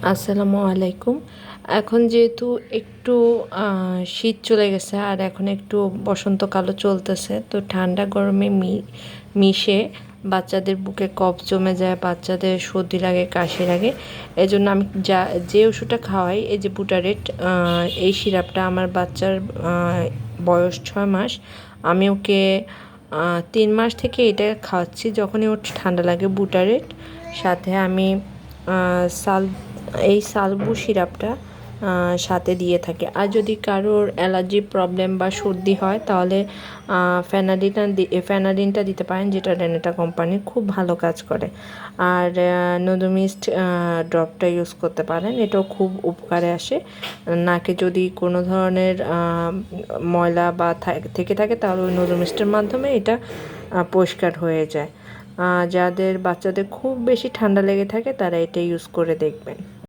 আসসালামু আলাইকুম। এখন যেহেতু একটু শীত চলে গেছে আর এখন একটু বসন্তকালও চলতেছে, তো ঠান্ডা গরমে মিশে বাচ্চাদের বুকে কফ জমে যায়, বাচ্চাদের সর্দি লাগে, কাশি লাগে। এজন্য আমি যে ওষুধটা খাওয়াই, এই যে বুটারেট, এই সিরাপটা আমার বাচ্চার বয়স 6 মাস। আমি ওকে 3 মাস থেকে এটা খাওয়াচ্ছি। যখনই ওর ঠান্ডা লাগে বুটারেট, সাথে আমি সাল এই সালবু সিরাপটা সাথে দিয়ে থাকি। আর যদি কারোর অ্যালার্জি প্রবলেম বা সর্দি হয়, তাহলে ফ্যানাডিনটা দিতে পারেন, যেটা রেনেটা কোম্পানির, খুব ভালো কাজ করে। আর নোদোমিস্ট ড্রপটা ইউজ করতে পারেন, এটাও খুব উপকারে আসে। নাকে যদি কোনো ধরনের ময়লা বা থেকে থাকে, তাহলে ওই নোদোমিস্টের মাধ্যমে এটা পরিষ্কার হয়ে যায়। যাদের বাচ্চাদের খুব বেশি ঠান্ডা লেগে থাকে, তারা এটা ইউজ করে দেখবেন।